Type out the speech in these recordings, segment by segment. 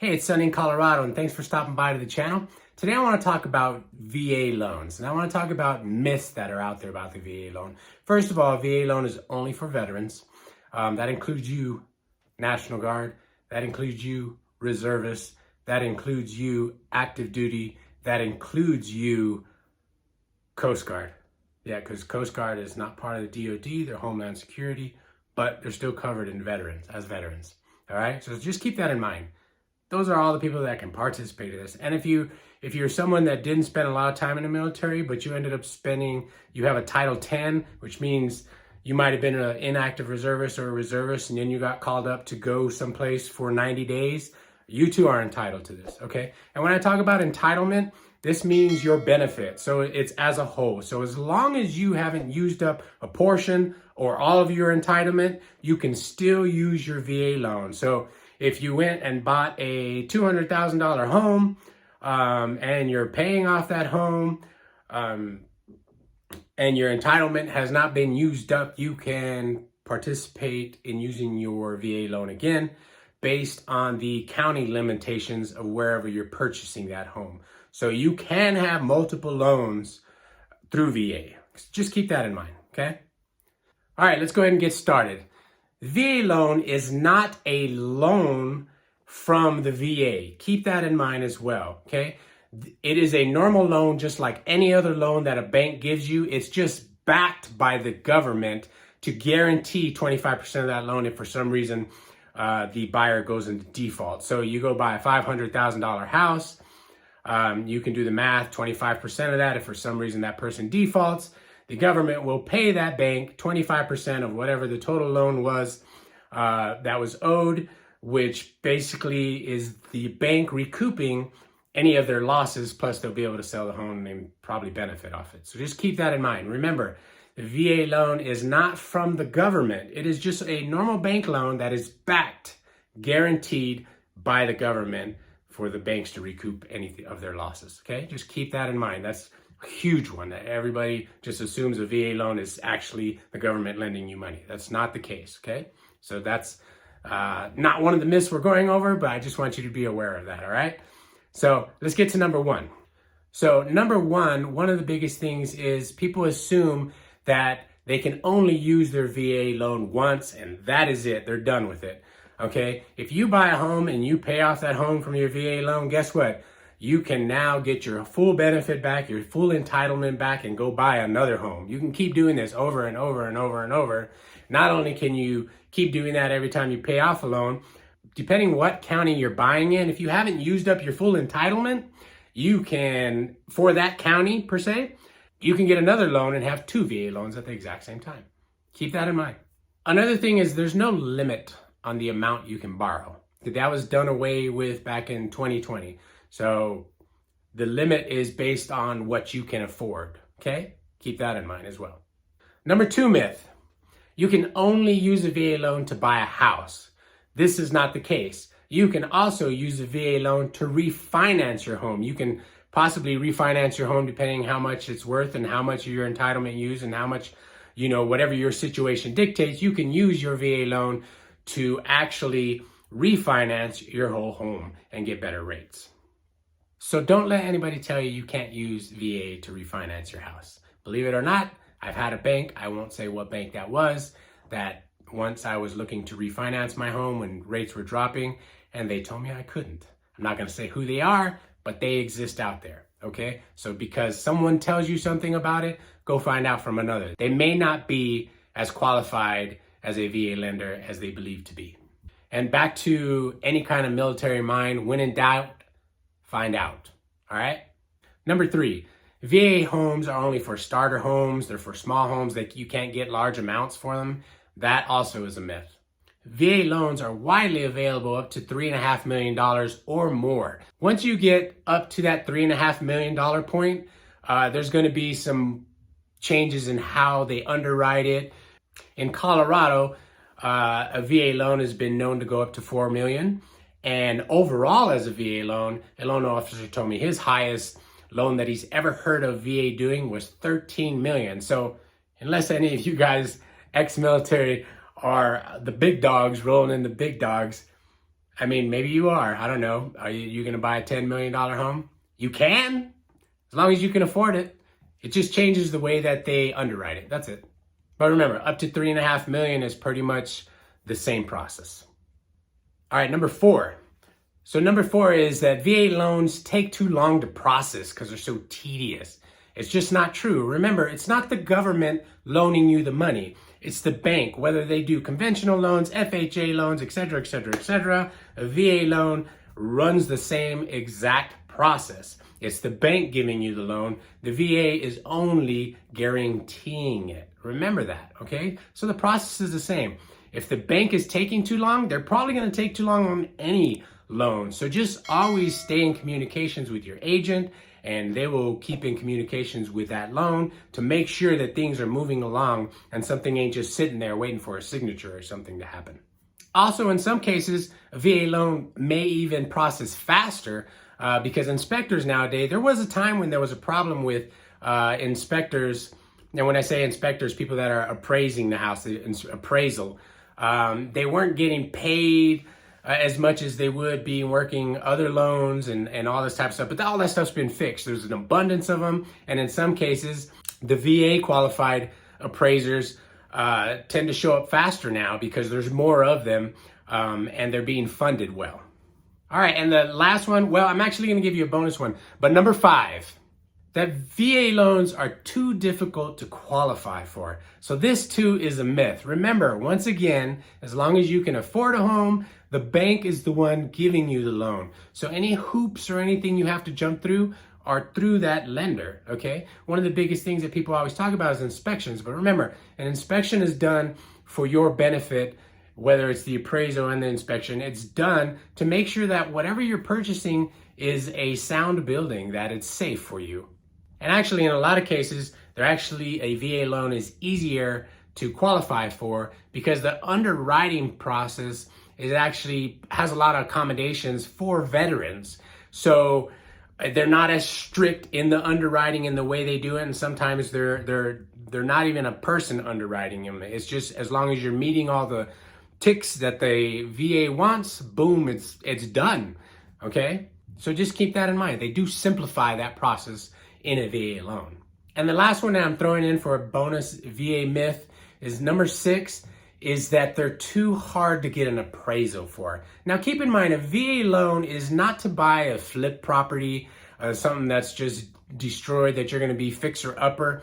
Hey, it's Sunny in Colorado, and thanks for stopping by to the channel. Today I want to talk about VA loans, and I want to talk about myths that are out there about the VA loan. First of all, VA loan is only for veterans. That includes you, National Guard. That includes you, reservists. That includes you, active duty. That includes you, Coast Guard. Yeah, because Coast Guard is not part of the DoD, they're Homeland Security, but they're still covered in veterans, as veterans. All right, so just keep that in mind. Those are all the people that can participate in this. And if you're someone that didn't spend a lot of time in the military, but you ended up you have a Title 10, which means you might have been an inactive reservist or a reservist, and then you got called up to go someplace for 90 days, you too are entitled to this, okay? And when I talk about entitlement, this means your benefit. So it's as a whole. So as long as you haven't used up a portion or all of your entitlement, you can still use your VA loan. So if you went and bought a $200,000 home and you're paying off that home and your entitlement has not been used up, you can participate in using your VA loan again based on the county limitations of wherever you're purchasing that home. So you can have multiple loans through VA. Just keep that in mind, okay? All right, let's go ahead and get started. VA loan is not a loan from the VA. Keep that in mind as well, okay? It is a normal loan just like any other loan that a bank gives you. It's just backed by the government to guarantee 25% of that loan if for some reason the buyer goes into default. So you go buy a $500,000 house, you can do the math, 25% of that if for some reason that person defaults, the government will pay that bank 25% of whatever the total loan was that was owed, which basically is the bank recouping any of their losses, plus they'll be able to sell the home and probably benefit off it. So just keep that in mind. Remember, the VA loan is not from the government. It is just a normal bank loan that is backed, guaranteed by the government for the banks to recoup any of their losses, okay? Just keep that in mind. That's huge one that everybody just assumes a VA loan is actually the government lending you money. That's not the case, okay? So that's not one of the myths we're going over, but I just want you to be aware of that, all right? So let's get to number one. So number one of the biggest things is people assume that they can only use their VA loan once and that is it, they're done with it, okay? If you buy a home and you pay off that home from your VA loan, guess what? You can now get your full benefit back, your full entitlement back, and go buy another home. You can keep doing this over and over and over and over. Not only can you keep doing that every time you pay off a loan, depending what county you're buying in, if you haven't used up your full entitlement, you can, for that county per se, you can get another loan and have two VA loans at the exact same time. Keep that in mind. Another thing is there's no limit on the amount you can borrow. That was done away with back in 2020. So the limit is based on what you can afford, okay? Keep that in mind as well. Number two myth, you can only use a VA loan to buy a house. This is not the case. You can also use a VA loan to refinance your home. You can possibly refinance your home depending how much it's worth and how much of your entitlement you use and how much, whatever your situation dictates, you can use your VA loan to actually refinance your whole home and get better rates. So don't let anybody tell you can't use VA to refinance your house. Believe it or not, I've had a bank, I won't say what bank that was, that once I was looking to refinance my home when rates were dropping and they told me I couldn't. I'm not gonna say who they are, but they exist out there, okay? So because someone tells you something about it, go find out from another. They may not be as qualified as a VA lender as they believe to be. And back to any kind of military mind, when in doubt, find out, all right? Number three, VA homes are only for starter homes. They're for small homes that you can't get large amounts for them. That also is a myth. VA loans are widely available up to $3.5 million or more. Once you get up to that $3.5 million point, there's gonna be some changes in how they underwrite it. In Colorado, a VA loan has been known to go up to $4 million. And overall as a VA loan, a loan officer told me his highest loan that he's ever heard of VA doing was $13 million. So unless any of you guys ex-military are the big dogs rolling in the big dogs, I mean, maybe you are. I don't know. Are you going to buy a $10 million home? You can, as long as you can afford it. It just changes the way that they underwrite it. That's it. But remember, up to $3.5 million is pretty much the same process. All right, number 4. So number 4 is that VA loans take too long to process because they're so tedious. It's just not true. Remember, it's not the government loaning you the money. It's the bank, whether they do conventional loans, FHA loans, et cetera, et cetera, et cetera. A VA loan runs the same exact process. It's the bank giving you the loan. The VA is only guaranteeing it. Remember that, okay? So the process is the same. If the bank is taking too long, they're probably going to take too long on any loan. So just always stay in communications with your agent, and they will keep in communications with that loan to make sure that things are moving along and something ain't just sitting there waiting for a signature or something to happen. Also, in some cases, a VA loan may even process faster because inspectors nowadays, there was a time when there was a problem with inspectors. And when I say inspectors, people that are appraising the house, the appraisal, they weren't getting paid as much as they would be working other loans and all this type of stuff. But all that stuff's been fixed. There's an abundance of them. And in some cases, the VA qualified appraisers tend to show up faster now because there's more of them and they're being funded well. All right, and the last one, well, I'm actually going to give you a bonus one. But number 5, that VA loans are too difficult to qualify for. So this too is a myth. Remember, once again, as long as you can afford a home, the bank is the one giving you the loan. So any hoops or anything you have to jump through are through that lender, okay? One of the biggest things that people always talk about is inspections. But remember, an inspection is done for your benefit, whether it's the appraisal and the inspection. It's done to make sure that whatever you're purchasing is a sound building, that it's safe for you. And actually, in a lot of cases, a VA loan is easier to qualify for because the underwriting process has a lot of accommodations for veterans. So they're not as strict in the underwriting in the way they do it, and sometimes they're not even a person underwriting them. It's just as long as you're meeting all the ticks that the VA wants, boom, it's done. Okay, so just keep that in mind. They do simplify that process in a VA loan. And the last one that I'm throwing in for a bonus VA myth is number 6, is that they're too hard to get an appraisal for. Now keep in mind, a VA loan is not to buy a flip property, something that's just destroyed that you're going to be fixer-upper.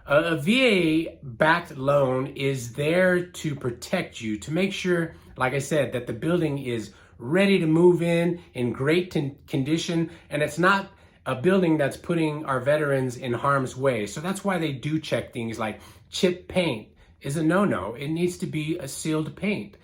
A VA-backed loan is there to protect you, to make sure, like I said, that the building is ready to move in great condition, and it's not a building that's putting our veterans in harm's way. So that's why they do check things like chip paint is a no-no. It needs to be a sealed paint,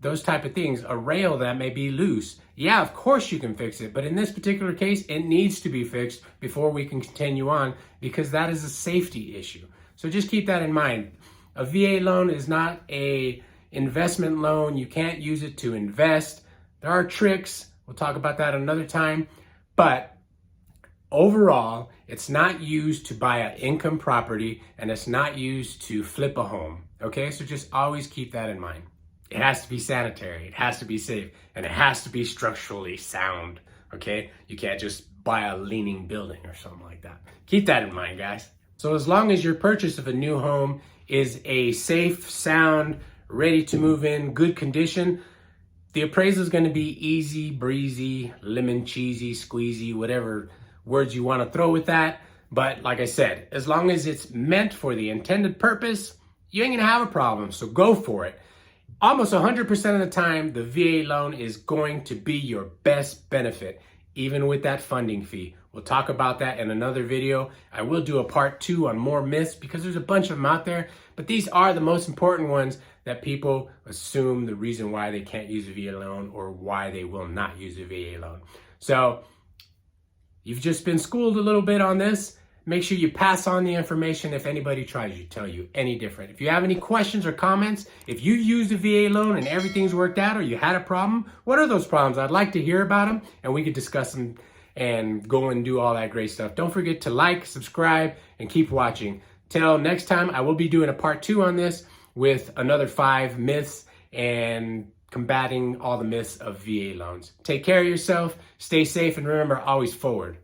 those type of things. A rail that may be loose. Yeah, of course you can fix it, but in this particular case, it needs to be fixed before we can continue on because that is a safety issue. So just keep that in mind. A VA loan is not a investment loan. You can't use it to invest. There are tricks. We'll talk about that another time, but overall, it's not used to buy an income property and it's not used to flip a home, okay? So just always keep that in mind. It has to be sanitary, it has to be safe, and it has to be structurally sound, okay? You can't just buy a leaning building or something like that. Keep that in mind, guys. So as long as your purchase of a new home is a safe, sound, ready to move in, good condition, the appraisal is going to be easy, breezy, lemon cheesy, squeezy, whatever words you want to throw with that. But like I said, as long as it's meant for the intended purpose, you ain't gonna have a problem, so go for it. Almost 100% of the time, the VA loan is going to be your best benefit, even with that funding fee. We'll talk about that in another video. I will do a part 2 on more myths because there's a bunch of them out there, but these are the most important ones that people assume the reason why they can't use a VA loan or why they will not use a VA loan. So you've just been schooled a little bit on this. Make sure you pass on the information if anybody tries to tell you any different. If you have any questions or comments, if you used a VA loan and everything's worked out or you had a problem, what are those problems? I'd like to hear about them and we could discuss them and go and do all that great stuff. Don't forget to like, subscribe, and keep watching. Till next time, I will be doing a part 2 on this with another 5 myths and combating all the myths of VA loans. Take care of yourself, stay safe, and remember, always forward.